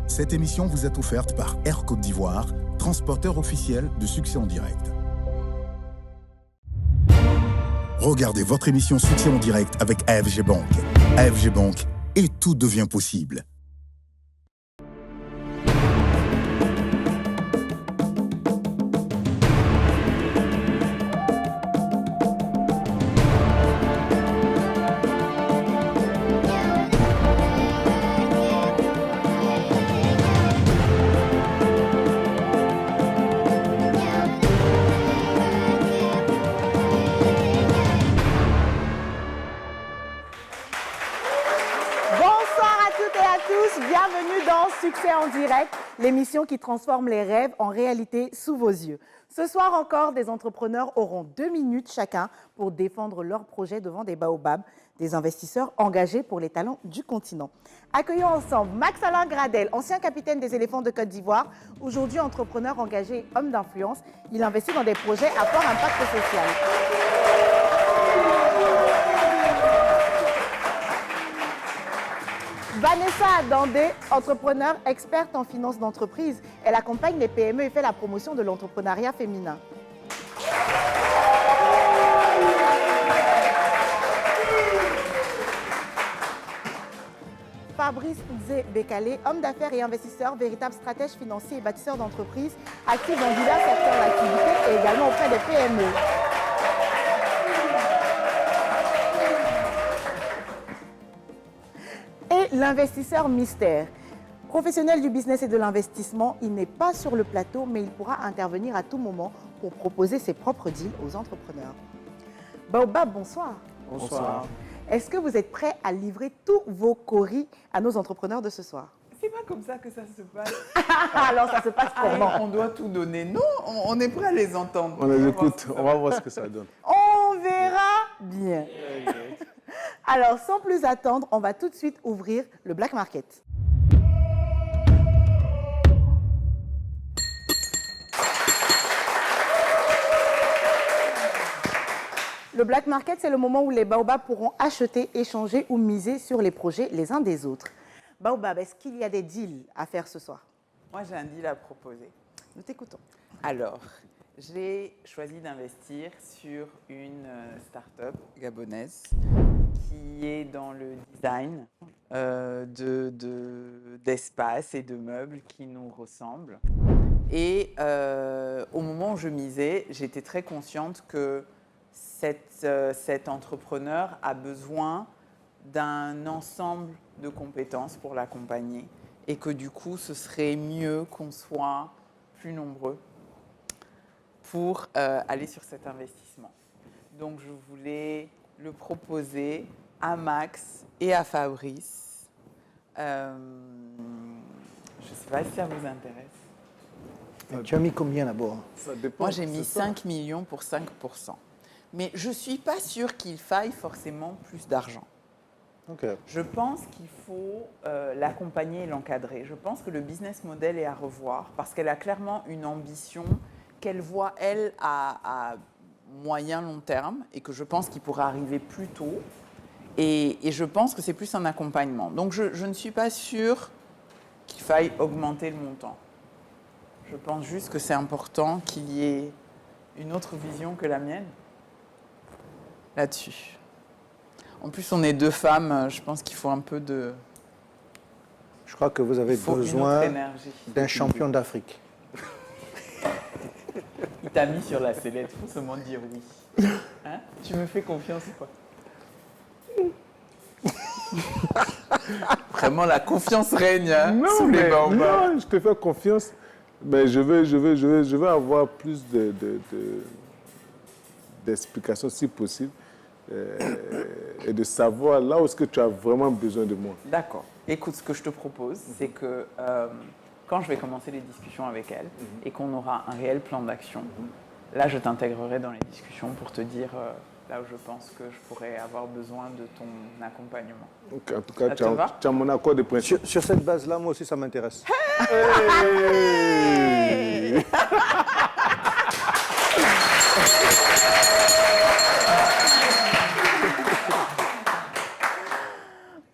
Cette émission vous est offerte par Air Côte d'Ivoire, transporteur officiel de Succès en direct. Regardez votre émission Succès en direct avec AFG Bank. AFG Bank, et tout devient possible. Bienvenue dans Succès en direct, l'émission qui transforme les rêves en réalité sous vos yeux. Ce soir encore, des entrepreneurs auront 2 minutes chacun pour défendre leurs projets devant des baobabs, des investisseurs engagés pour les talents du continent. Accueillons ensemble Max-Alain Gradel, ancien capitaine des éléphants de Côte d'Ivoire, aujourd'hui entrepreneur engagé et homme d'influence. Il investit dans des projets à fort impact social. Vanessa Dandé, entrepreneur experte en finance d'entreprise. Elle accompagne les PME et fait la promotion de l'entrepreneuriat féminin. Fabrice Zé-Bécalé, homme d'affaires et investisseur, véritable stratège financier et bâtisseur d'entreprise, actif dans divers secteurs d'activité et également auprès des PME. Et l'investisseur mystère. Professionnel du business et de l'investissement, il n'est pas sur le plateau, mais il pourra intervenir à tout moment pour proposer ses propres deals aux entrepreneurs. Baobab, bonsoir. Bonsoir. Est-ce que vous êtes prêts à livrer tous vos coris à nos entrepreneurs de ce soir? C'est pas comme ça que ça se passe. Alors ça se passe comment? On doit tout donner. Non, on est prêt à les entendre. On les écoute, on va voir ce que ça donne. On verra bien. Alors, sans plus attendre, on va tout de suite ouvrir le Black Market. Le Black Market, c'est le moment où les baobabs pourront acheter, échanger ou miser sur les projets les uns des autres. Baobab, est-ce qu'il y a des deals à faire ce soir? Moi, j'ai un deal à proposer. Nous t'écoutons. Alors, j'ai choisi d'investir sur une start-up gabonaise qui est dans le design d'espace et de meubles qui nous ressemblent. Et au moment où je misais, j'étais très consciente que cet entrepreneur a besoin d'un ensemble de compétences pour l'accompagner et que du coup, ce serait mieux qu'on soit plus nombreux pour aller sur cet investissement. Donc, je voulais le proposer à Max et à Fabrice. Je ne sais pas si ça vous intéresse. Tu as mis combien d'abord? Moi, j'ai mis 5 millions pour 5%. Mais je ne suis pas sûre qu'il faille forcément plus d'argent. Okay. Je pense qu'il faut l'accompagner et l'encadrer. Je pense que le business model est à revoir parce qu'elle a clairement une ambition qu'elle voit, elle, à moyen-long terme et que je pense qu'il pourra arriver plus tôt. Et je pense que c'est plus un accompagnement. Donc, je ne suis pas sûre qu'il faille augmenter le montant. Je pense juste que c'est important qu'il y ait une autre vision que la mienne là-dessus. En plus, on est 2 femmes, je pense qu'il faut un peu de... Je crois que vous avez besoin d'un champion d'Afrique. Il t'a mis sur la sellette, il faut seulement dire oui. Hein? Tu me fais confiance ou quoi? Vraiment, la confiance règne sous les baobabs. Non, je te fais confiance, mais je veux avoir plus d'explications si possible et de savoir là où est-ce que tu as vraiment besoin de moi. D'accord. Écoute, ce que je te propose, c'est que quand je vais commencer les discussions avec elle et qu'on aura un réel plan d'action, là, je t'intégrerai dans les discussions pour te dire là où je pense que je pourrais avoir besoin de ton accompagnement. Okay, en tout cas, tu as mon accord de principe. Sur cette base-là, moi aussi, ça m'intéresse. Hey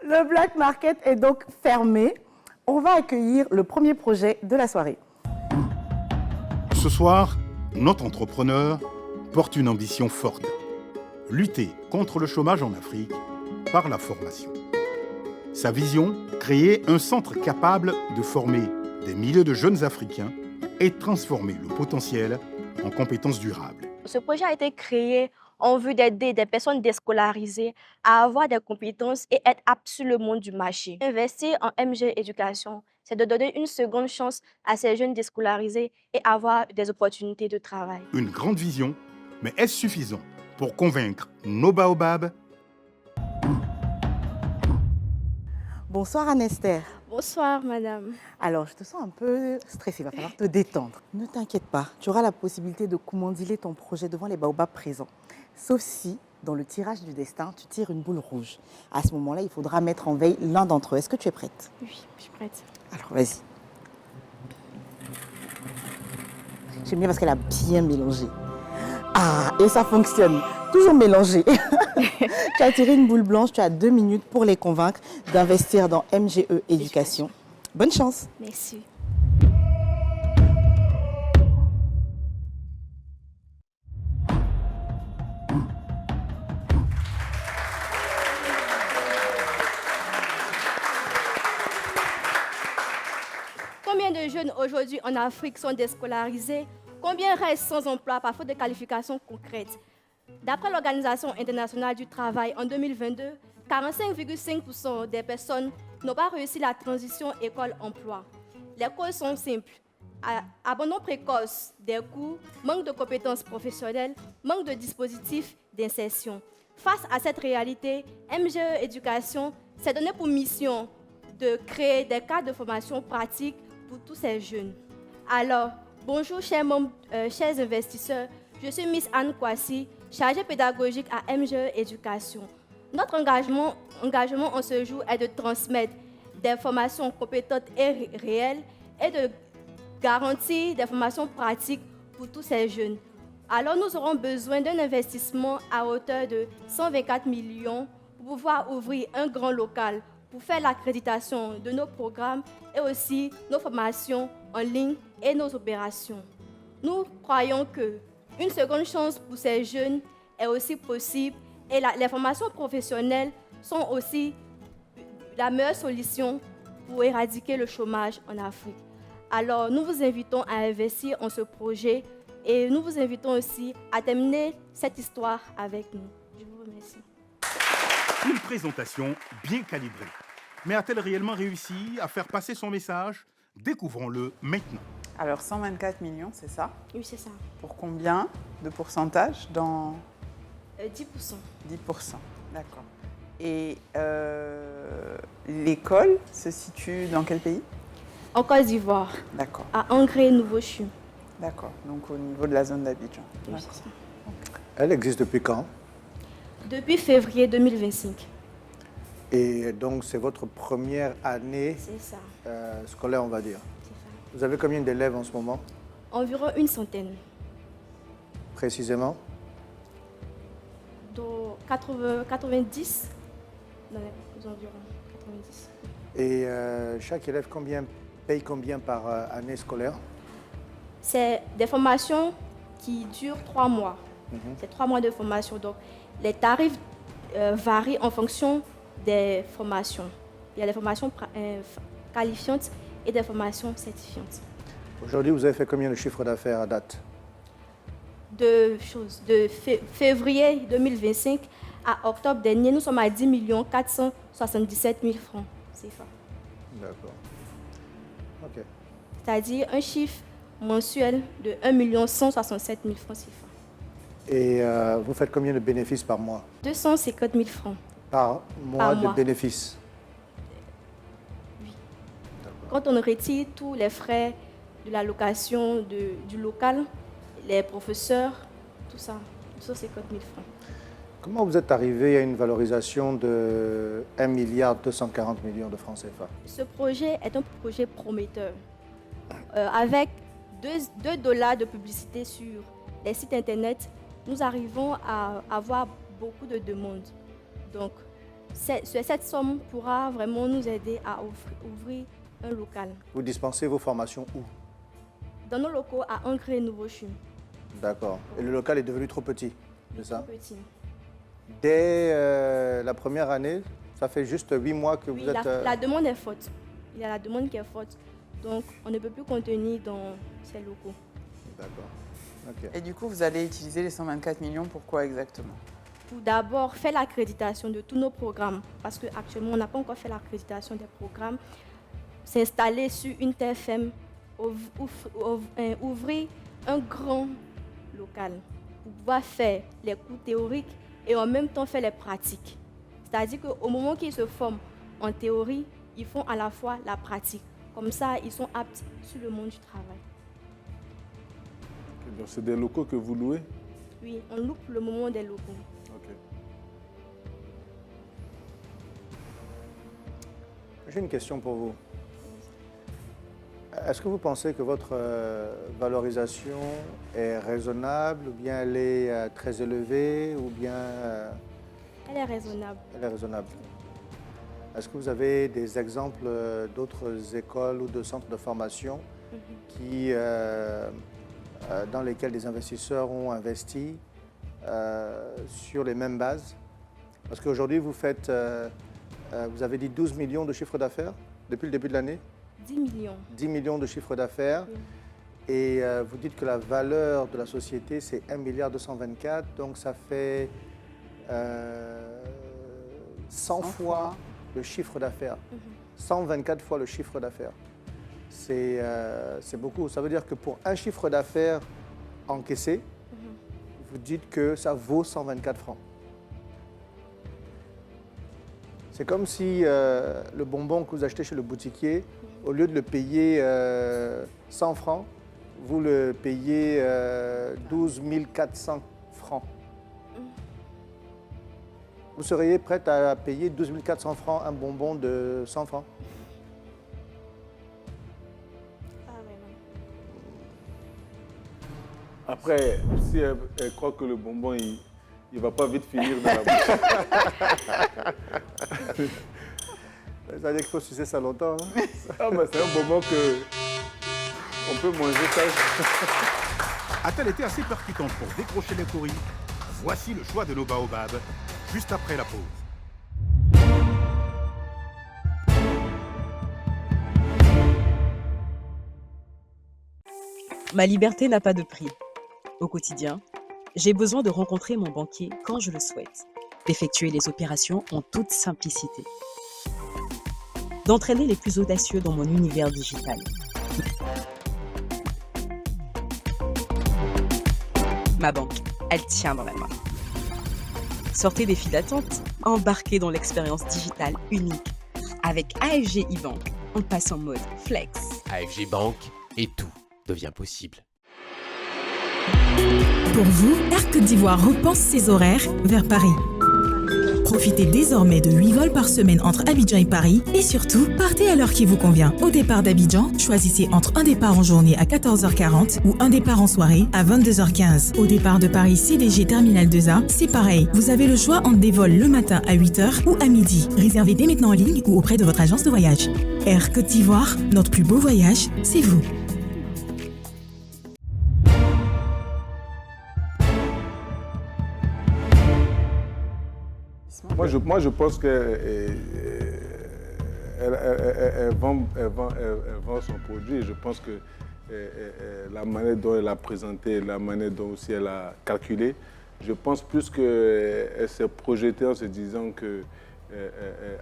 Le Black Market est donc fermé. On va accueillir le premier projet de la soirée. Ce soir, notre entrepreneur porte une ambition forte. Lutter contre le chômage en Afrique par la formation. Sa vision, créer un centre capable de former des milliers de jeunes Africains et transformer le potentiel en compétences durables. Ce projet a été créé en vue d'aider des personnes déscolarisées à avoir des compétences et être aptes sur le monde du marché. Investir en MG Éducation, c'est de donner une seconde chance à ces jeunes déscolarisés et avoir des opportunités de travail. Une grande vision, mais est-ce suffisant pour convaincre nos baobabs? Bonsoir Anne-Esther. Bonsoir, madame. Alors, je te sens un peu stressée, il va falloir te détendre. Ne t'inquiète pas, tu auras la possibilité de commandiler ton projet devant les baobabs présents. Sauf si, dans le tirage du destin, tu tires une boule rouge. À ce moment-là, il faudra mettre en veille l'un d'entre eux. Est-ce que tu es prête? Oui, je suis prête. Alors, vas-y. J'aime bien parce qu'elle a bien mélangé. Ah, et ça fonctionne. Toujours mélangé. Tu as tiré une boule blanche, tu as 2 minutes pour les convaincre d'investir dans MGE Éducation. Bonne chance. Merci. Combien de jeunes aujourd'hui en Afrique sont déscolarisés? Combien restent sans emploi par faute de qualifications concrètes? D'après l'Organisation internationale du travail, en 2022, 45,5% des personnes n'ont pas réussi la transition école-emploi. Les causes sont simples. Abandon précoce des cours, manque de compétences professionnelles, manque de dispositifs d'insertion. Face à cette réalité, MGE Éducation s'est donné pour mission de créer des cadres de formation pratique pour tous ces jeunes. Alors, bonjour chers membres, chers investisseurs, je suis Miss Anne Kwasi, chargée pédagogique à MGE Éducation. Notre engagement en ce jour est de transmettre des formations compétentes et réelles et de garantir des formations pratiques pour tous ces jeunes. Alors nous aurons besoin d'un investissement à hauteur de 124 millions pour pouvoir ouvrir un grand local pour faire l'accréditation de nos programmes et aussi nos formations en ligne et nos opérations. Nous croyons qu'une seconde chance pour ces jeunes est aussi possible et les formations professionnelles sont aussi la meilleure solution pour éradiquer le chômage en Afrique. Alors, nous vous invitons à investir en ce projet et nous vous invitons aussi à terminer cette histoire avec nous. Je vous remercie. Une présentation bien calibrée. Mais a-t-elle réellement réussi à faire passer son message? Découvrons-le maintenant. Alors, 124 millions, c'est ça? Oui, c'est ça. Pour combien de pourcentage dans 10%. 10%, d'accord. Et l'école se situe dans quel pays? En Côte d'Ivoire, D'accord, à Angré, Nouveau-Chu. d'accord. Donc au niveau de la zone d'Abidjan. Oui, D'accord. c'est ça. Elle existe depuis quand? Depuis février 2025. Et donc, c'est votre première année C'est ça. scolaire, on va dire. C'est ça. Vous avez combien d'élèves en ce moment, Environ une centaine. précisément? Donc 90 dans les environs. 90. Et chaque élève paye combien par année scolaire? C'est des formations qui durent 3 mois. C'est 3 mois de formation. Donc, les tarifs varient en fonction des formations. Il y a des formations qualifiantes et des formations certifiantes. Aujourd'hui, vous avez fait combien de chiffres d'affaires à date? De février 2025 à octobre dernier, nous sommes à 10 477 000 francs CFA. D'accord. OK. C'est-à-dire un chiffre mensuel de 1 167 000 francs CFA. Et vous faites combien de bénéfices par mois? 250 000 francs. Par mois Par de mois. bénéfices? Oui. Quand on retire tous les frais de la location du local, les professeurs, tout ça, 250 000 francs. Comment vous êtes arrivé à une valorisation de 1 240 millions de francs CFA? Ce projet est un projet prometteur. Avec 2 $ de publicité sur les sites internet, nous arrivons à avoir beaucoup de demandes. Donc, cette somme pourra vraiment nous aider à ouvrir un local. Vous dispensez vos formations où? Dans nos locaux à Angré Nouveau-Chum. D'accord. Et le local est devenu trop petit, c'est ça? Petit. Dès la première année, ça fait juste 8 mois que Oui, vous êtes... la demande est forte. Il y a la demande qui est forte. Donc, on ne peut plus contenir dans ces locaux. D'accord. Ok. Et du coup, vous allez utiliser les 124 millions pour quoi exactement? Pour d'abord faire l'accréditation de tous nos programmes, parce qu'actuellement, on n'a pas encore fait l'accréditation des programmes. S'installer sur une TFM, ouvrir un grand local pour pouvoir faire les cours théoriques et en même temps faire les pratiques. C'est-à-dire qu'au moment qu'ils se forment en théorie, ils font à la fois la pratique. Comme ça, ils sont aptes sur le monde du travail. Donc, c'est des locaux que vous louez? Oui, on loue pour le moment des locaux. Ok. J'ai une question pour vous. Est-ce que vous pensez que votre valorisation est raisonnable ou bien elle est très élevée ou bien Elle est raisonnable. elle est raisonnable? Est-ce que vous avez des exemples d'autres écoles ou de centres de formation qui, dans lesquels des investisseurs ont investi sur les mêmes bases? Parce qu'aujourd'hui, vous avez dit 12 millions de chiffre d'affaires depuis le début de l'année? 10 millions. 10 millions de chiffre d'affaires. Oui. Et vous dites que la valeur de la société, c'est 1,224 milliard. Donc, ça fait 100 fois le chiffre d'affaires. 124 fois le chiffre d'affaires. C'est beaucoup. Ça veut dire que pour un chiffre d'affaires encaissé, vous dites que ça vaut 124 francs. C'est comme si le bonbon que vous achetez chez le boutiquier, au lieu de le payer 100 francs, vous le payez 12 400 francs. Vous seriez prête à payer 12 400 francs un bonbon de 100 francs? Ah ouais, non. Après, si elle croit que le bonbon, il ne va pas vite finir dans la bouche. Ça veut dire qu'il faut sucer ça longtemps. Hein? Ah, mais c'est un bonbon que on peut manger ça. A-t-elle été assez percutante pour décrocher les courriers? Voici le choix de nos baobabs, juste après la pause. Ma liberté n'a pas de prix. Au quotidien, j'ai besoin de rencontrer mon banquier quand je le souhaite, d'effectuer les opérations en toute simplicité, d'entraîner les plus audacieux dans mon univers digital. Ma banque, elle tient dans la main. Sortez des files d'attente, embarquez dans l'expérience digitale unique. Avec AFG e-Bank, on passe en mode flex. AFG Bank et tout devient possible. Pour vous, Air Côte d'Ivoire repense ses horaires vers Paris. Profitez désormais de 8 vols par semaine entre Abidjan et Paris et surtout, partez à l'heure qui vous convient. Au départ d'Abidjan, choisissez entre un départ en journée à 14h40 ou un départ en soirée à 22h15. Au départ de Paris CDG Terminal 2A, c'est pareil. Vous avez le choix entre des vols le matin à 8h ou à midi. Réservez dès maintenant en ligne ou auprès de votre agence de voyage. Air Côte d'Ivoire, notre plus beau voyage, c'est vous. Moi, je pense qu'elle vend son produit. Je pense que la manière dont elle a présenté, la manière dont aussi elle a calculé, je pense plus qu'elle s'est projetée en se disant que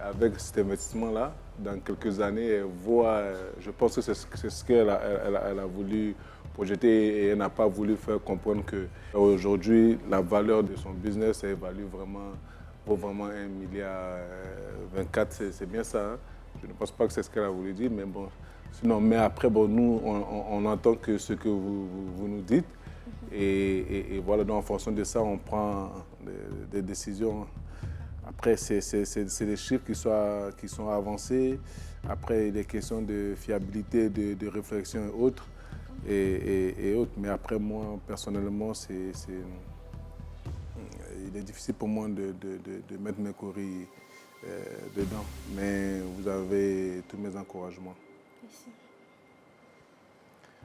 avec cet investissement-là, dans quelques années, elle voit, je pense que c'est ce qu'elle a voulu projeter et elle n'a pas voulu faire comprendre qu'aujourd'hui, la valeur de son business, elle évalue vraiment, vaut vraiment 1,24 milliard, c'est bien ça. Hein? Je ne pense pas que c'est ce qu'elle a voulu dire, mais bon. Sinon, mais après, bon, nous, on entend que ce que vous nous dites. Et voilà, donc en fonction de ça, on prend des décisions. Après, c'est des chiffres qui sont avancés. Après, il y a des questions de fiabilité, de réflexion et autres. Et autres. Mais après, moi, personnellement, il est difficile pour moi de mettre mes courriers dedans. Mais vous avez tous mes encouragements.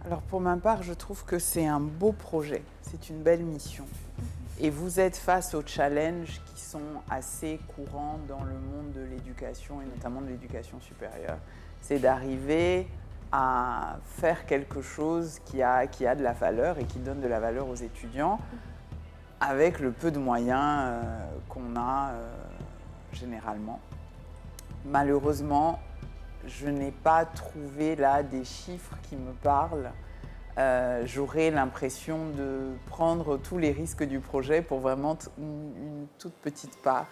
Alors pour ma part, je trouve que c'est un beau projet, c'est une belle mission. Et vous êtes face aux challenges qui sont assez courants dans le monde de l'éducation et notamment de l'éducation supérieure. C'est d'arriver à faire quelque chose qui a de la valeur et qui donne de la valeur aux étudiants avec le peu de moyens qu'on a généralement. Malheureusement, je n'ai pas trouvé là des chiffres qui me parlent. J'aurais l'impression de prendre tous les risques du projet pour vraiment une toute petite part.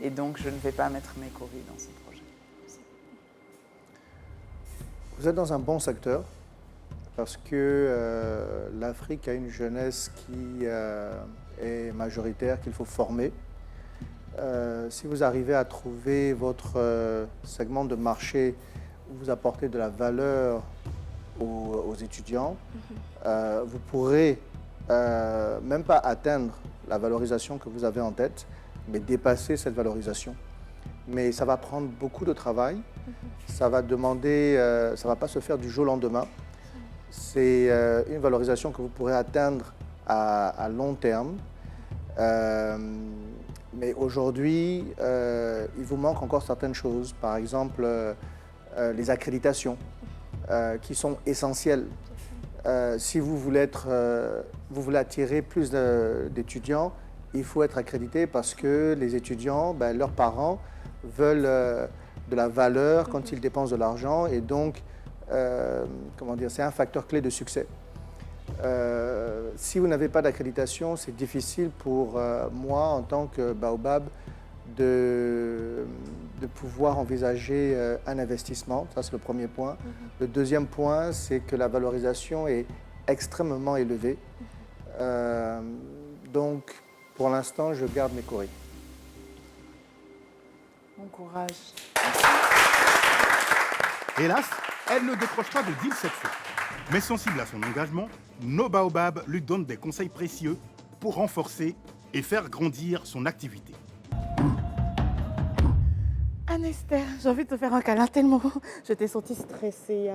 Et donc, je ne vais pas mettre mes coris dans ce projet. Vous êtes dans un bon secteur parce que l'Afrique a une jeunesse qui est majoritaire, qu'il faut former. Si vous arrivez à trouver votre segment de marché où vous apportez de la valeur aux étudiants, vous pourrez même pas atteindre la valorisation que vous avez en tête, mais dépasser cette valorisation. Mais ça va prendre beaucoup de travail, ça va demander, ça ne va pas se faire du jour au lendemain. C'est une valorisation que vous pourrez atteindre à long terme. Mais aujourd'hui, il vous manque encore certaines choses. Par exemple, les accréditations qui sont essentielles. Si vous voulez attirer plus d'étudiants, il faut être accrédité parce que les étudiants, leurs parents veulent de la valeur quand ils dépensent de l'argent et donc, c'est un facteur clé de succès. Si vous n'avez pas d'accréditation, c'est difficile pour moi, en tant que Baobab, de pouvoir envisager un investissement. Ça, c'est le premier point. Le deuxième point, c'est que la valorisation est extrêmement élevée. Donc, pour l'instant, je garde mes coris. Bon courage. Hélas, elle ne décroche pas de deal cette fois. Mais sensible à son engagement, nos Baobab lui donnent des conseils précieux pour renforcer et faire grandir son activité. Anne-Esther, j'ai envie de te faire un câlin tellement je t'ai sentie stressée.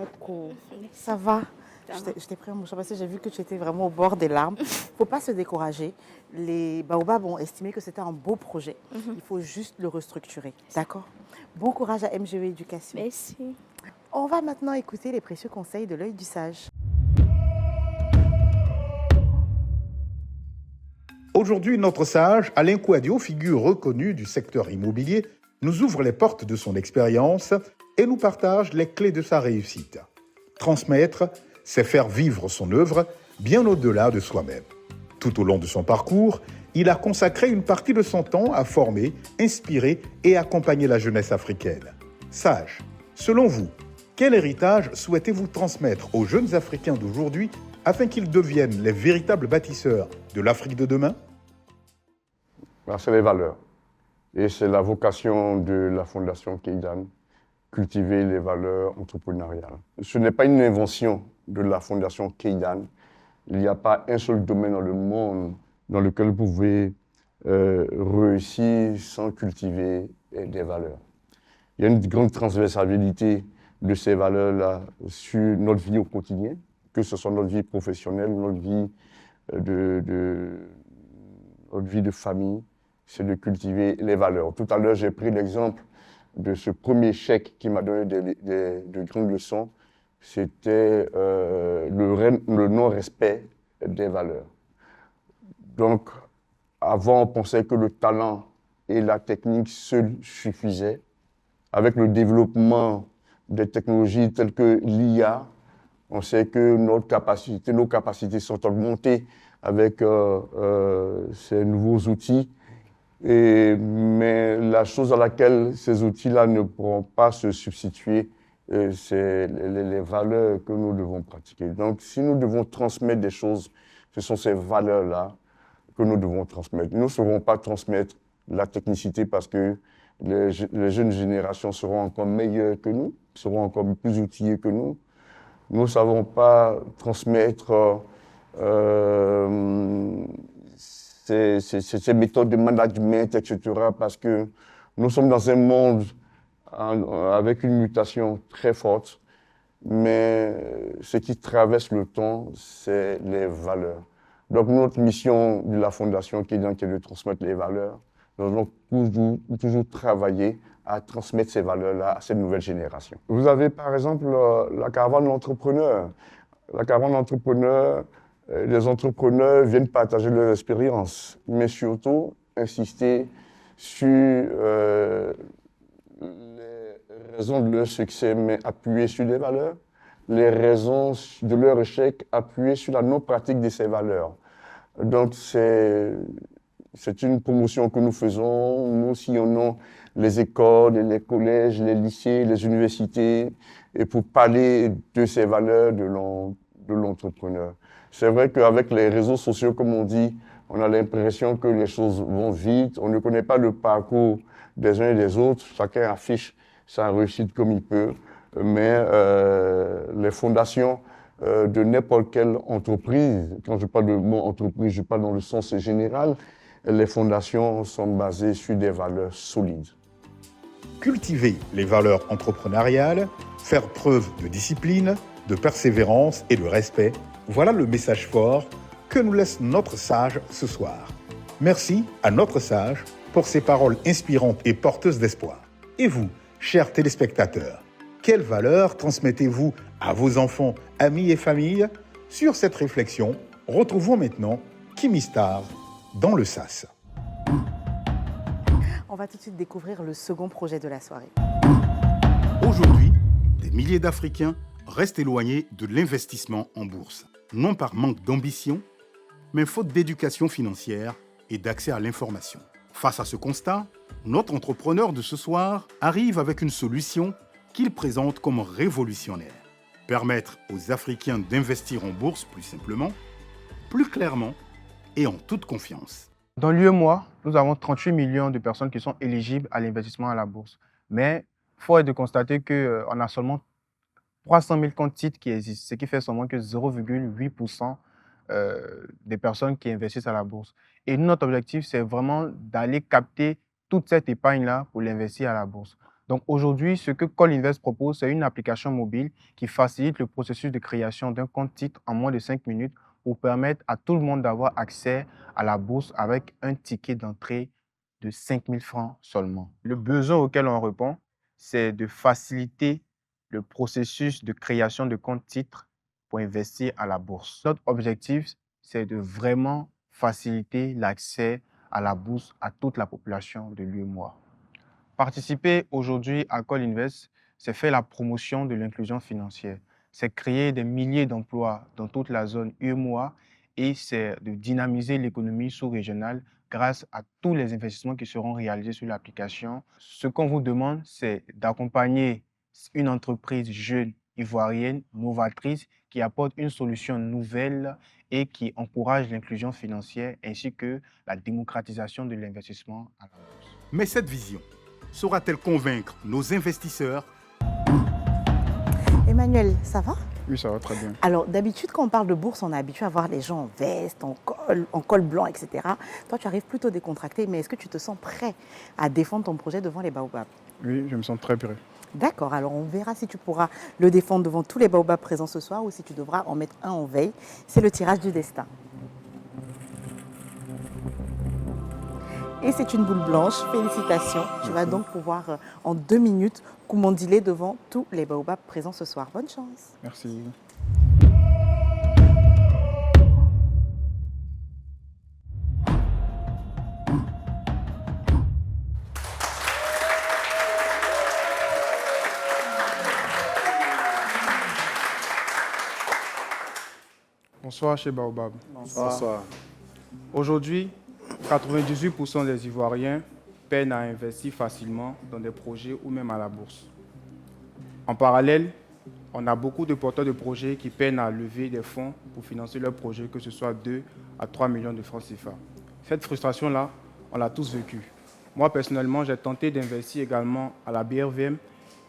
Ça va? Je t'ai pris un mouchoir parce que j'ai vu que tu étais vraiment au bord des larmes. Il ne faut pas se décourager. Les Baobab ont estimé que c'était un beau projet. Il faut juste le restructurer. D'accord? Bon courage à MGE Éducation. Merci. On va maintenant écouter les précieux conseils de l'œil du sage. Aujourd'hui, notre sage, Alain Kouadio, figure reconnue du secteur immobilier, nous ouvre les portes de son expérience et nous partage les clés de sa réussite. Transmettre, c'est faire vivre son œuvre bien au-delà de soi-même. Tout au long de son parcours, il a consacré une partie de son temps à former, inspirer et accompagner la jeunesse africaine. Sage, selon vous, quel héritage souhaitez-vous transmettre aux jeunes Africains d'aujourd'hui afin qu'ils deviennent les véritables bâtisseurs de l'Afrique de demain? C'est les valeurs. Et c'est la vocation de la Fondation Keidan, cultiver les valeurs entrepreneuriales. Ce n'est pas une invention de la Fondation Keidan. Il n'y a pas un seul domaine dans le monde dans lequel vous pouvez réussir sans cultiver des valeurs. Il y a une grande transversalité de ces valeurs-là sur notre vie au quotidien, que ce soit notre vie professionnelle, notre vie de famille, c'est de cultiver les valeurs. Tout à l'heure, j'ai pris l'exemple de ce premier chèque qui m'a donné de grandes leçons. C'était le non-respect des valeurs. Donc, avant, on pensait que le talent et la technique seuls suffisaient. Avec le développement des technologies telles que l'IA, on sait que nos capacités sont augmentées avec ces nouveaux outils. Mais la chose à laquelle ces outils-là ne pourront pas se substituer, c'est les valeurs que nous devons pratiquer. Donc, si nous devons transmettre des choses, ce sont ces valeurs-là que nous devons transmettre. Nous ne saurons pas transmettre la technicité parce que les jeunes générations seront encore meilleures que nous, seront encore plus outillées que nous. Nous ne savons pas transmettre ces méthodes de management, etc., parce que nous sommes dans un monde avec une mutation très forte. mais ce qui traverse le temps, c'est les valeurs. Donc notre mission de la Fondation qui est de transmettre les valeurs, nous allons toujours travailler à transmettre ces valeurs-là à cette nouvelle génération. Vous avez par exemple la caravane d'entrepreneurs. La caravane d'entrepreneurs, les entrepreneurs viennent partager leur expérience, mais surtout insister sur les raisons de leur succès, mais appuyer sur les valeurs, les raisons de leur échec, appuyer sur la non-pratique de ces valeurs. Donc c'est une promotion que nous faisons. Nous sillonnons les écoles, les collèges, les lycées, les universités, et pour parler de ces valeurs de l'entrepreneur. C'est vrai qu'avec les réseaux sociaux, comme on dit, on a l'impression que les choses vont vite, on ne connaît pas le parcours des uns et des autres, chacun affiche sa réussite comme il peut, mais les fondations de n'importe quelle entreprise, quand je parle de mot entreprise, je parle dans le sens général, les fondations sont basées sur des valeurs solides. Cultiver les valeurs entrepreneuriales, faire preuve de discipline, de persévérance et de respect, voilà le message fort que nous laisse notre sage ce soir. Merci à notre sage pour ses paroles inspirantes et porteuses d'espoir. Et vous, chers téléspectateurs, quelles valeurs transmettez-vous à vos enfants, amis et familles? Sur cette réflexion, retrouvons maintenant Kimi Star dans le SAS. On va tout de suite découvrir le second projet de la soirée. Aujourd'hui, des milliers d'Africains restent éloignés de l'investissement en bourse. Non par manque d'ambition, mais faute d'éducation financière et d'accès à l'information. Face à ce constat, notre entrepreneur de ce soir arrive avec une solution qu'il présente comme révolutionnaire. Permettre aux Africains d'investir en bourse plus simplement, plus clairement et en toute confiance. Dans l'UEMOA, nous avons 38 millions de personnes qui sont éligibles à l'investissement à la bourse. Mais il est de constater qu'on a seulement 300 000 comptes titres qui existent, ce qui fait seulement que 0,8% des personnes qui investissent à la bourse. Et notre objectif, c'est vraiment d'aller capter toute cette épargne-là pour l'investir à la bourse. Donc aujourd'hui, ce que Colinvest propose, c'est une application mobile qui facilite le processus de création d'un compte titre en moins de 5 minutes pour permettre à tout le monde d'avoir accès à la bourse avec un ticket d'entrée de 5 000 francs seulement. Le besoin auquel on répond, c'est de faciliter le processus de création de compte titre pour investir à la bourse. Notre objectif, c'est de vraiment faciliter l'accès à la bourse à toute la population de l'UEMOA. Participer aujourd'hui à Colinvest, c'est faire la promotion de l'inclusion financière. C'est créer des milliers d'emplois dans toute la zone UEMOA et c'est de dynamiser l'économie sous-régionale grâce à tous les investissements qui seront réalisés sur l'application. Ce qu'on vous demande, c'est d'accompagner une entreprise jeune ivoirienne, novatrice, qui apporte une solution nouvelle et qui encourage l'inclusion financière ainsi que la démocratisation de l'investissement à la bourse. Mais cette vision saura-t-elle convaincre nos investisseurs? Emmanuel, ça va? Oui, ça va très bien. Alors, d'habitude, quand on parle de bourse, on est habitué à voir les gens en veste, en col blanc, etc. Toi, tu arrives plutôt décontracté, mais est-ce que tu te sens prêt à défendre ton projet devant les baobabs? Oui, je me sens très prêt. D'accord, alors on verra si tu pourras le défendre devant tous les baobabs présents ce soir ou si tu devras en mettre un en veille. C'est le tirage du destin. Et c'est une boule blanche, félicitations. Tu vas donc pouvoir en 2 minutes coumandiler devant tous les baobabs présents ce soir. Bonne chance. Merci. Bonsoir chez Baobab. Bonsoir. Aujourd'hui, 98% des Ivoiriens peinent à investir facilement dans des projets ou même à la bourse. En parallèle, on a beaucoup de porteurs de projets qui peinent à lever des fonds pour financer leurs projets, que ce soit 2 à 3 millions de francs CFA. Cette frustration-là, on l'a tous vécue. Moi, personnellement, j'ai tenté d'investir également à la BRVM,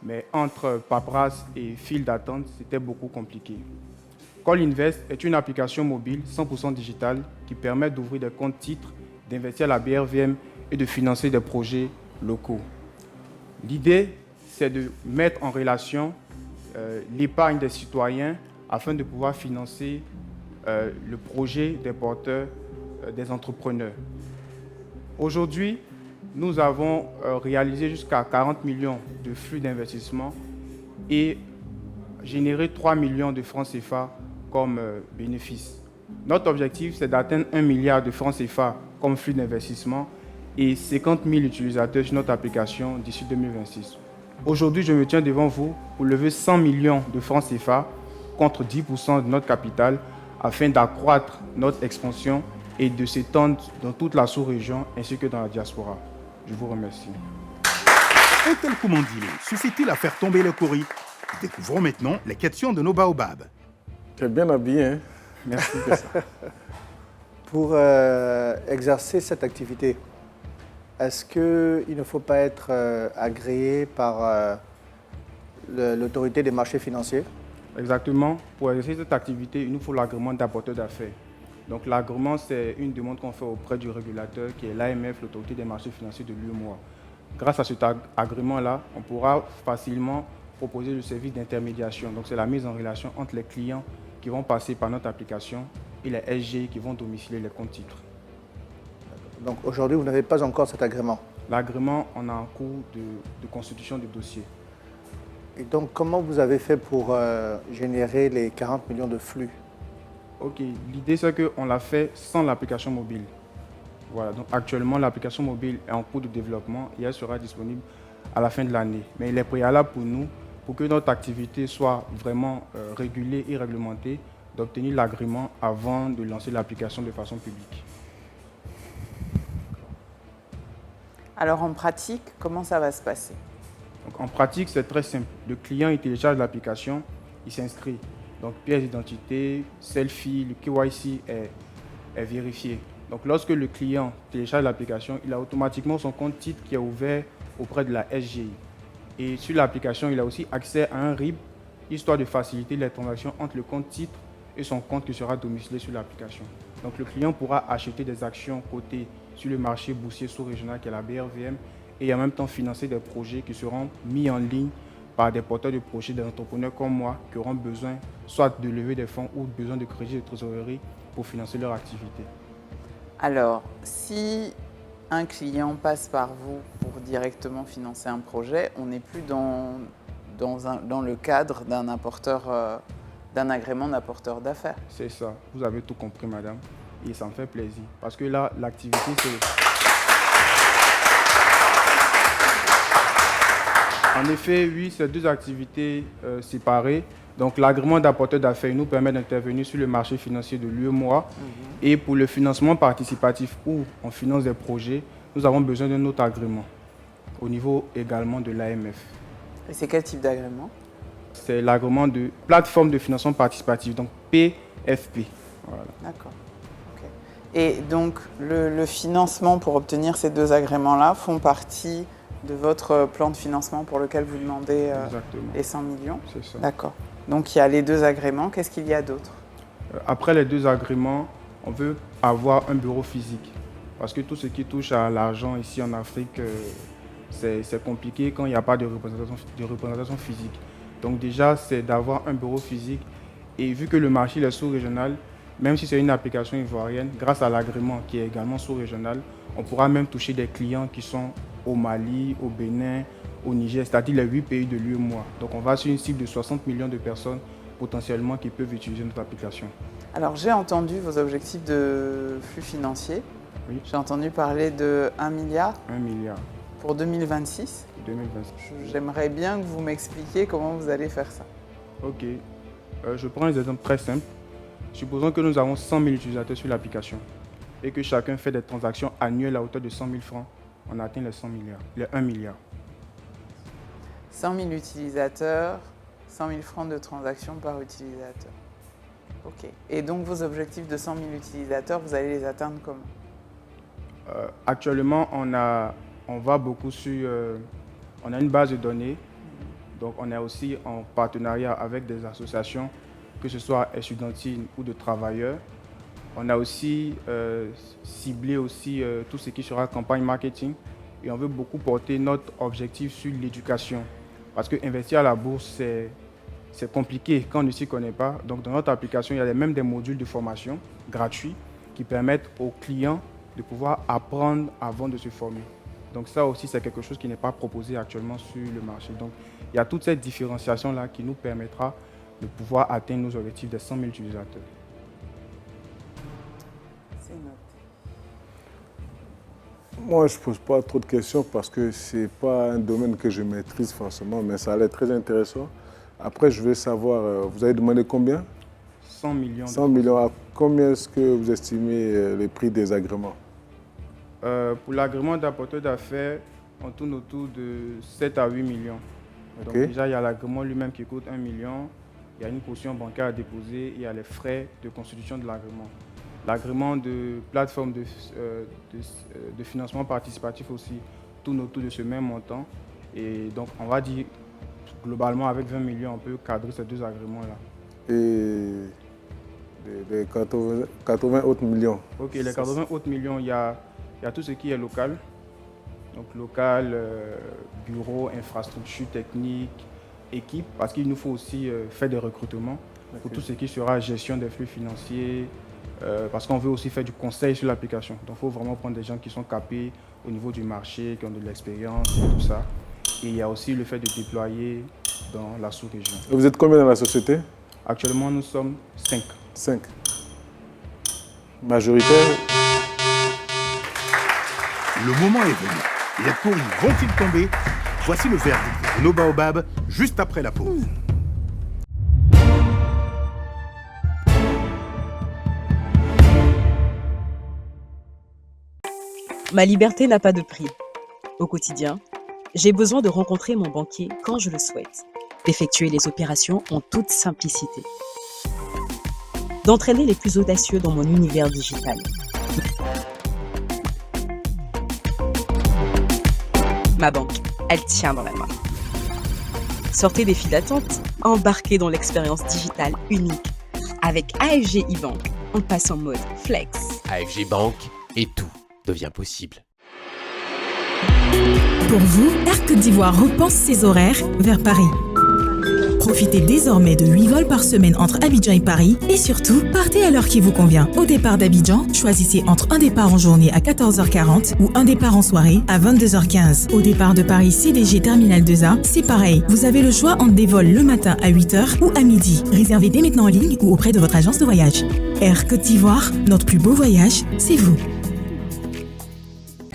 mais entre paperasse et file d'attente, c'était beaucoup compliqué. Colinvest est une application mobile 100% digitale qui permet d'ouvrir des comptes titres, d'investir à la BRVM et de financer des projets locaux. L'idée, c'est de mettre en relation l'épargne des citoyens afin de pouvoir financer le projet des porteurs, des entrepreneurs. Aujourd'hui, nous avons réalisé jusqu'à 40 millions de flux d'investissement et généré 3 millions de francs CFA comme bénéfice. Notre objectif, c'est d'atteindre 1 milliard de francs CFA comme flux d'investissement et 50 000 utilisateurs sur notre application d'ici 2026. Aujourd'hui, je me tiens devant vous pour lever 100 millions de francs CFA contre 10% de notre capital afin d'accroître notre expansion et de s'étendre dans toute la sous-région ainsi que dans la diaspora. Je vous remercie. Un tel commandilé suffit-il à faire tomber le courri? Découvrons maintenant les questions de nos baobabs. Tu es bien habillé, hein? Merci. Pour exercer cette activité, est-ce qu'il ne faut pas être agréé par l'autorité des marchés financiers? Exactement. Pour exercer cette activité, il nous faut l'agrément d'apporteur d'affaires. Donc l'agrément, c'est une demande qu'on fait auprès du régulateur qui est l'AMF, l'autorité des marchés financiers de l'UEMOA. Grâce à cet agrément-là, on pourra facilement proposer le service d'intermédiation. Donc c'est la mise en relation entre les clients qui vont passer par notre application et les SG qui vont domicilier les comptes titres. Donc aujourd'hui, vous n'avez pas encore cet agrément? L'agrément, on a en cours de constitution de dossier. Et donc, comment vous avez fait pour générer les 40 millions de flux? Ok, l'idée c'est qu'on l'a fait sans l'application mobile. Voilà, donc actuellement l'application mobile est en cours de développement et elle sera disponible à la fin de l'année. Mais il est préalable pour nous, pour que notre activité soit vraiment régulée et réglementée, d'obtenir l'agrément avant de lancer l'application de façon publique. Alors en pratique, comment ça va se passer? Donc, en pratique, c'est très simple. Le client il télécharge l'application, il s'inscrit. Donc pièce d'identité, selfie, le KYC est vérifié. Donc lorsque le client télécharge l'application, il a automatiquement son compte titre qui est ouvert auprès de la SGI. Et sur l'application, il a aussi accès à un RIB, histoire de faciliter les transactions entre le compte titre et son compte qui sera domicilié sur l'application. Donc le client pourra acheter des actions cotées sur le marché boursier sous-régional qui est la BRVM et en même temps financer des projets qui seront mis en ligne par des porteurs de projets, des entrepreneurs comme moi qui auront besoin soit de lever des fonds ou besoin de crédit de trésorerie pour financer leur activité. Alors, si un client passe par vous pour directement financer un projet, on n'est plus dans le cadre d'un agrément d'apporteur d'affaires. C'est ça, vous avez tout compris madame et ça me fait plaisir parce que là, l'activité c'est... En effet, oui, c'est deux activités séparées. Donc, l'agrément d'apporteur d'affaires nous permet d'intervenir sur le marché financier de l'UEMOA. Et pour le financement participatif où on finance des projets, nous avons besoin d'un autre agrément au niveau également de l'AMF. Et c'est quel type d'agrément? C'est l'agrément de plateforme de financement participatif, donc PFP. Voilà. D'accord. Okay. Et donc, le financement pour obtenir ces deux agréments-là font partie de votre plan de financement pour lequel vous demandez les 100 millions? C'est ça. D'accord. Donc il y a les deux agréments. Qu'est-ce qu'il y a d'autre? Après les deux agréments, on veut avoir un bureau physique. Parce que tout ce qui touche à l'argent ici en Afrique, c'est compliqué quand il n'y a pas de représentation physique. Donc déjà, c'est d'avoir un bureau physique. Et vu que le marché est sous-régional, même si c'est une application ivoirienne, grâce à l'agrément qui est également sous-régional, on pourra même toucher des clients qui sont au Mali, au Bénin, au Niger, c'est-à-dire les 8 pays de l'UEMOA. Donc on va sur une cible de 60 millions de personnes potentiellement qui peuvent utiliser notre application. Alors j'ai entendu vos objectifs de flux financiers. Oui. J'ai entendu parler de 1 milliard. 1 milliard. Pour 2026. 2026. J'aimerais bien que vous m'expliquiez comment vous allez faire ça. Ok. Je prends des exemples très simples. Supposons que nous avons 100 000 utilisateurs sur l'application et que chacun fait des transactions annuelles à hauteur de 100 000 francs. On atteint les 100 milliards, les 1 milliard. 100 000 utilisateurs, 100 000 francs de transactions par utilisateur. Ok. Et donc vos objectifs de 100 000 utilisateurs, vous allez les atteindre comment? Actuellement, on va beaucoup sur... on a une base de données. Donc on est aussi en partenariat avec des associations, que ce soit étudiantines ou de travailleurs. On a aussi ciblé aussi tout ce qui sera campagne marketing et on veut beaucoup porter notre objectif sur l'éducation. Parce que investir à la bourse, c'est compliqué quand on ne s'y connaît pas. Donc, dans notre application, il y a même des modules de formation gratuits qui permettent aux clients de pouvoir apprendre avant de se former. Donc, ça aussi, c'est quelque chose qui n'est pas proposé actuellement sur le marché. Donc, il y a toute cette différenciation-là qui nous permettra de pouvoir atteindre nos objectifs des 100 000 utilisateurs. C'est noté. Moi, je ne pose pas trop de questions parce que ce n'est pas un domaine que je maîtrise forcément, mais ça a l'air très intéressant. Après, je veux savoir, vous avez demandé combien? 100 millions. 100 millions. À combien est-ce que vous estimez les prix des agréments? Pour l'agrément d'apporteur d'affaires, on tourne autour de 7 à 8 millions. Donc Ok. déjà, il y a l'agrément lui-même qui coûte 1 million. Il y a une caution bancaire à déposer. Il y a les frais de constitution de l'agrément. L'agrément de plateforme de financement participatif aussi tourne autour de ce même montant. Et donc, on va dire, globalement, avec 20 millions, on peut cadrer ces deux agréments-là. Et les 80 autres millions? Ok, les 80 autres millions, il y a tout ce qui est local. Donc local, bureau, infrastructure technique, équipe, parce qu'il nous faut aussi faire des recrutements pour tout ce qui sera gestion des flux financiers, parce qu'on veut aussi faire du conseil sur l'application. Donc il faut vraiment prendre des gens qui sont capés au niveau du marché, qui ont de l'expérience et tout ça. Et il y a aussi le fait de déployer dans la sous-région. Vous êtes combien dans la société? Actuellement, nous sommes 5. 5. Majoritaire? Le moment est venu. Les courriers vont-ils tomber? Voici le verdict de nos baobabs juste après la pause. Ma liberté n'a pas de prix. Au quotidien, j'ai besoin de rencontrer mon banquier quand je le souhaite, d'effectuer les opérations en toute simplicité, d'entraîner les plus audacieux dans mon univers digital. Ma banque, elle tient dans la main. Sortez des files d'attente, embarquez dans l'expérience digitale unique avec AFG e-Bank en passant en mode flex. AFG Bank et tout devient possible. Pour vous, Air Côte d'Ivoire repense ses horaires vers Paris. Profitez désormais de 8 vols par semaine entre Abidjan et Paris et surtout, partez à l'heure qui vous convient. Au départ d'Abidjan, choisissez entre un départ en journée à 14h40 ou un départ en soirée à 22h15. Au départ de Paris CDG Terminal 2A, c'est pareil. Vous avez le choix entre des vols le matin à 8h ou à midi. Réservez dès maintenant en ligne ou auprès de votre agence de voyage. Air Côte d'Ivoire, notre plus beau voyage, c'est vous.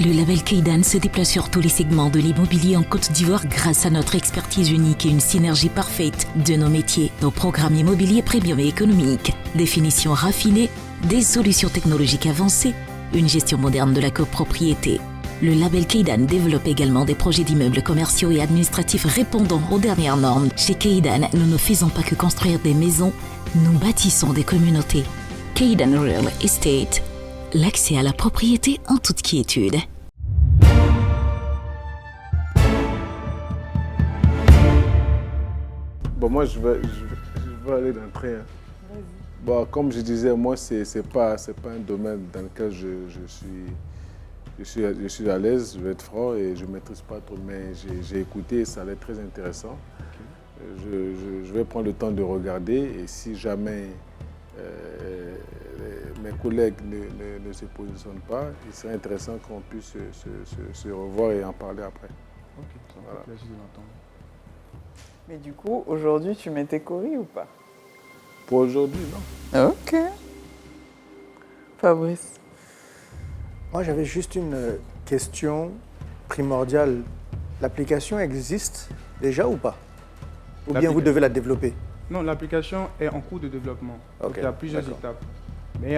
Le label Kaydan se déploie sur tous les segments de l'immobilier en Côte d'Ivoire grâce à notre expertise unique et une synergie parfaite de nos métiers, nos programmes immobiliers premium et économiques, définition raffinée, des solutions technologiques avancées, une gestion moderne de la copropriété. Le label Kaydan développe également des projets d'immeubles commerciaux et administratifs répondant aux dernières normes. Chez Kaydan, nous ne faisons pas que construire des maisons, nous bâtissons des communautés. Kaydan Real Estate, l'accès à la propriété en toute quiétude. Bon, moi, je vais aller dans le train. Bon, comme je disais, moi, c'est pas un domaine dans lequel je suis à l'aise, je vais être franc, et je ne maîtrise pas trop, mais j'ai écouté, ça allait très intéressant. Je vais prendre le temps de regarder, et si jamais mes collègues ne se positionnent pas, il serait intéressant qu'on puisse se revoir et en parler après. Ok, ça me fait plaisir de l'entendre. Mais du coup, aujourd'hui, tu mets tes coris ou pas? Pour aujourd'hui, non. Ok. Fabrice? Moi, j'avais juste une question primordiale. L'application existe déjà ou pas? Ou bien vous devez la développer? Non, l'application est en cours de développement. Donc, il y a plusieurs étapes. Mais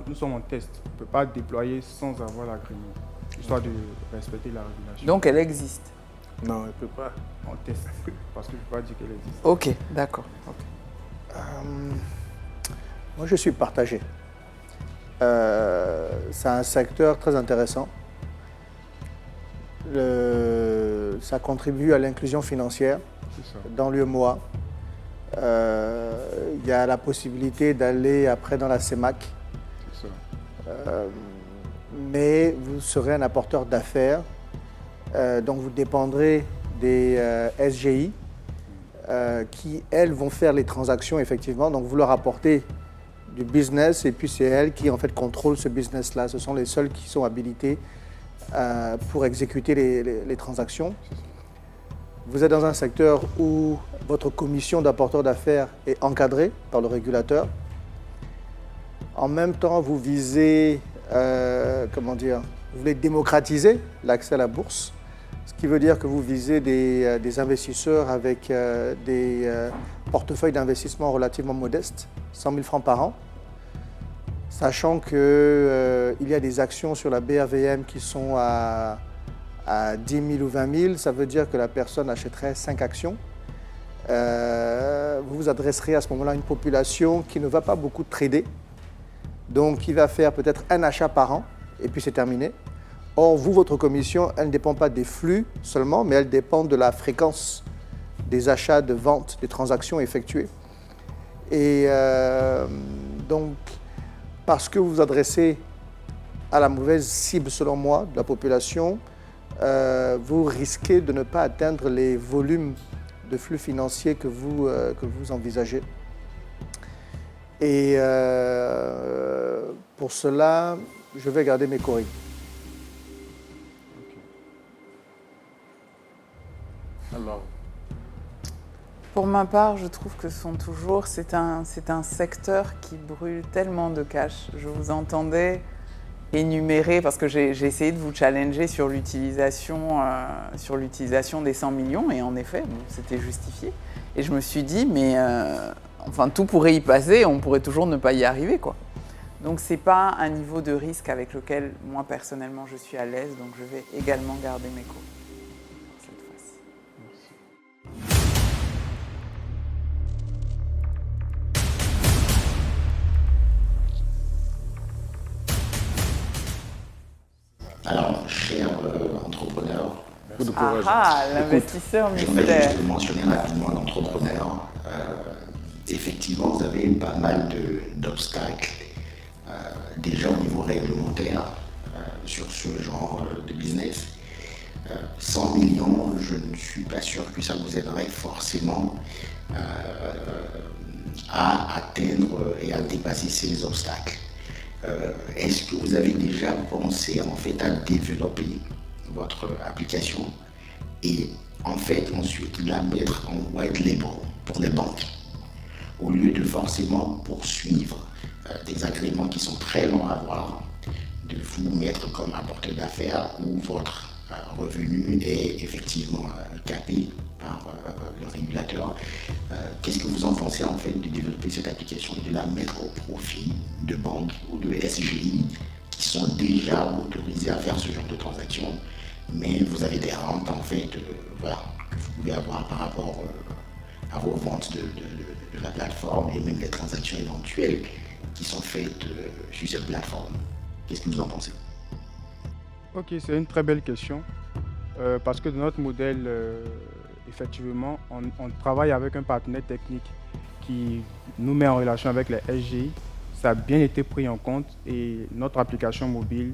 nous sommes en test. On ne peut pas déployer sans avoir l'agrément, histoire de respecter la régulation. Donc, elle existe? Non, elle ne peut pas. On teste, parce que je ne peux pas dire qu'elle existe. Ok, d'accord. Okay. Moi, je suis partagé. C'est un secteur très intéressant. Ça contribue à l'inclusion financière dans l'UEMOA. Il y a la possibilité d'aller après dans la CEMAC. C'est ça. Mais vous serez un apporteur d'affaires. Donc vous dépendrez des SGI. qui, elles, vont faire les transactions, effectivement. Donc, vous leur apportez du business et puis c'est elles qui, en fait, contrôlent ce business-là. Ce sont les seules qui sont habilitées pour exécuter les transactions. Vous êtes dans un secteur où votre commission d'apporteurs d'affaires est encadrée par le régulateur. En même temps, vous visez, vous voulez démocratiser l'accès à la bourse, ce qui veut dire que vous visez des investisseurs avec des portefeuilles d'investissement relativement modestes, 100 000 francs par an, sachant qu'il y a des actions sur la BRVM qui sont à 10 000 ou 20 000, ça veut dire que la personne achèterait 5 actions. Vous vous adresserez à ce moment-là à une population qui ne va pas beaucoup trader, donc qui va faire peut-être un achat par an, et puis c'est terminé. Or, vous, votre commission, elle ne dépend pas des flux seulement, mais elle dépend de la fréquence des achats, de ventes, des transactions effectuées. Et donc, parce que vous vous adressez à la mauvaise cible, selon moi, de la population, vous risquez de ne pas atteindre les volumes de flux financiers que vous envisagez. Et pour cela, je vais garder mes coris. Alors, pour ma part, je trouve que c'est un secteur qui brûle tellement de cash. Je vous entendais énumérer, parce que j'ai essayé de vous challenger sur l'utilisation des 100 millions, et en effet, bon, c'était justifié. Et je me suis dit, mais tout pourrait y passer, on pourrait toujours ne pas y arriver, quoi. Donc c'est pas un niveau de risque avec lequel moi personnellement je suis à l'aise, donc je vais également garder mes cours cette fois-ci. Alors, cher entrepreneur, l'investisseur mystère. J'aimerais juste mentionner rapidement l'entrepreneur. Effectivement, vous avez pas mal d'obstacles, déjà au niveau réglementaire, sur ce genre de business. 100 millions, je ne suis pas sûr que ça vous aiderait forcément à atteindre et à dépasser ces obstacles. Est-ce que vous avez déjà pensé en fait à développer votre application et en fait ensuite la mettre en white label pour les banques au lieu de forcément poursuivre des agréments qui sont très longs à avoir, de vous mettre comme apporteur d'affaires où votre revenu est effectivement capé par le régulateur. Qu'est-ce que vous en pensez en fait de développer cette application et de la mettre au profit de banques ou de SGI qui sont déjà autorisés à faire ce genre de transactions, mais vous avez des rentes en fait que vous pouvez avoir par rapport à vos ventes de la plateforme et même les transactions éventuelles qui sont faites sur cette plateforme. Qu'est-ce que vous en pensez? Ok, c'est une très belle question. Parce que dans notre modèle, effectivement, on travaille avec un partenaire technique qui nous met en relation avec les SGI. Ça a bien été pris en compte et notre application mobile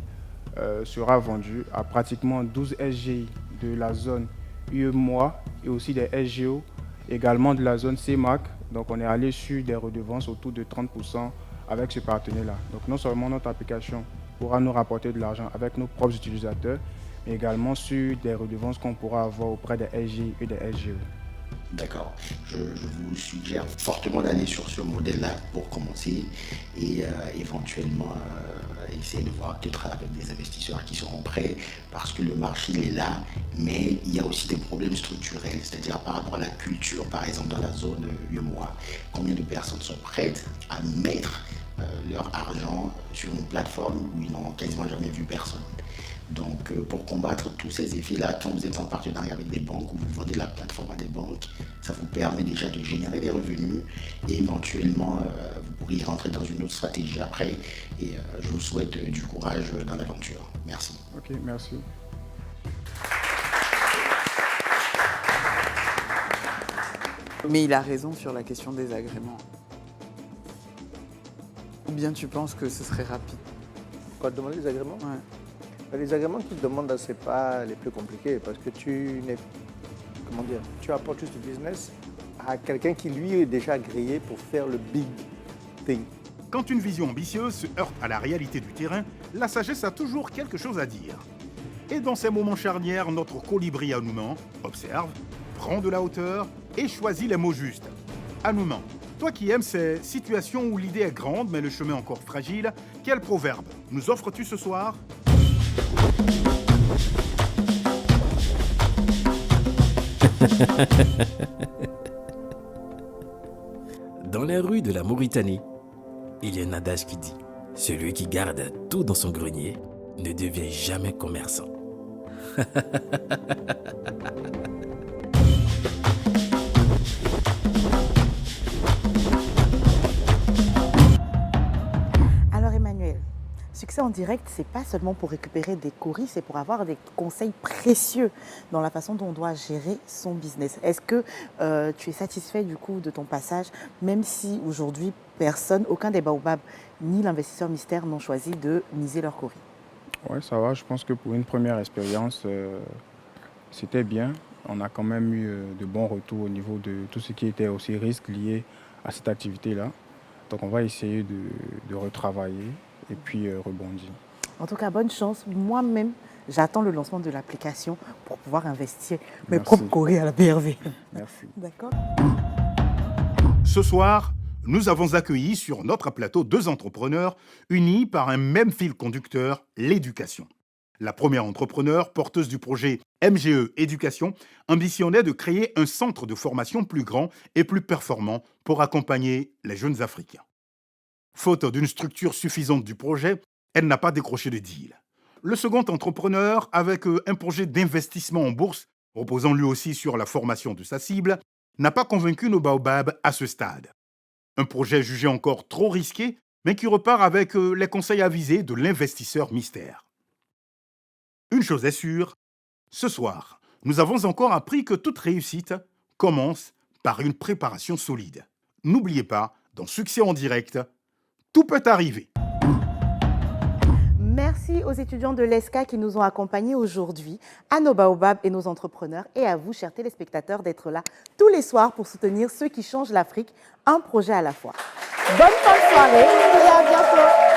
sera vendue à pratiquement 12 SGI de la zone UEMOA et aussi des SGO, également de la zone CEMAC. Donc on est allé sur des redevances autour de 30% avec ce partenaire-là. Donc non seulement notre application pourra nous rapporter de l'argent avec nos propres utilisateurs, mais également sur des redevances qu'on pourra avoir auprès des SGI et des SGO. D'accord. Je vous suggère fortement d'aller sur ce modèle-là pour commencer et éventuellement essayer de voir peut-être avec des investisseurs qui seront prêts parce que le marché il est là, mais il y a aussi des problèmes structurels, c'est-à-dire par rapport à la culture, par exemple dans la zone UEMOA. Combien de personnes sont prêtes à mettre leur argent sur une plateforme où ils n'ont quasiment jamais vu personne? Donc, pour combattre tous ces effets-là, quand vous êtes en partenariat avec des banques ou vous vendez la plateforme à des banques, ça vous permet déjà de générer des revenus et éventuellement, vous pourriez rentrer dans une autre stratégie après. Et je vous souhaite du courage dans l'aventure. Merci. Ok, merci. Mais il a raison sur la question des agréments. Ou bien tu penses que ce serait rapide? Quoi, demander les agréments? Ouais. Les agréments qu'ils demandent, ce n'est pas les plus compliqués parce que tu apportes juste du business à quelqu'un qui, lui, est déjà grillé pour faire le big thing. Quand une vision ambitieuse se heurte à la réalité du terrain, la sagesse a toujours quelque chose à dire. Et dans ces moments charnières, notre colibri Anouman observe, prend de la hauteur et choisit les mots justes. Anouman, toi qui aimes ces situations où l'idée est grande mais le chemin encore fragile, quel proverbe nous offres-tu ce soir? Dans les rues de la Mauritanie, il y a un adage qui dit « Celui qui garde tout dans son grenier ne devient jamais commerçant. » Alors Emmanuel, succès en direct, c'est pas seulement pour récupérer des courriers, c'est pour avoir des conseils précieux dans la façon dont on doit gérer son business. Est-ce que tu es satisfait du coup de ton passage, même si aujourd'hui personne, aucun des baobabs ni l'investisseur mystère n'ont choisi de miser leur courrier? Oui, ça va. Je pense que pour une première expérience, c'était bien. On a quand même eu de bons retours au niveau de tout ce qui était aussi risque lié à cette activité-là. Donc on va essayer de retravailler et puis rebondir. En tout cas, bonne chance. Moi-même, j'attends le lancement de l'application pour pouvoir investir mes propres courriers à la BRV. Merci. D'accord. Ce soir, nous avons accueilli sur notre plateau 2 entrepreneurs unis par un même fil conducteur, l'éducation. La première entrepreneure, porteuse du projet MGE Éducation, ambitionnait de créer un centre de formation plus grand et plus performant pour accompagner les jeunes Africains. Faute d'une structure suffisante du projet, elle n'a pas décroché de deal. Le second entrepreneur, avec un projet d'investissement en bourse, reposant lui aussi sur la formation de sa cible, n'a pas convaincu nos baobabs à ce stade. Un projet jugé encore trop risqué, mais qui repart avec les conseils avisés de l'investisseur mystère. Une chose est sûre, ce soir, nous avons encore appris que toute réussite commence par une préparation solide. N'oubliez pas, dans Succès en direct, tout peut arriver. Merci aux étudiants de l'ESCA qui nous ont accompagnés aujourd'hui, à nos baobabs et nos entrepreneurs, et à vous, chers téléspectateurs, d'être là tous les soirs pour soutenir ceux qui changent l'Afrique, un projet à la fois. Bonne fin de soirée et à bientôt.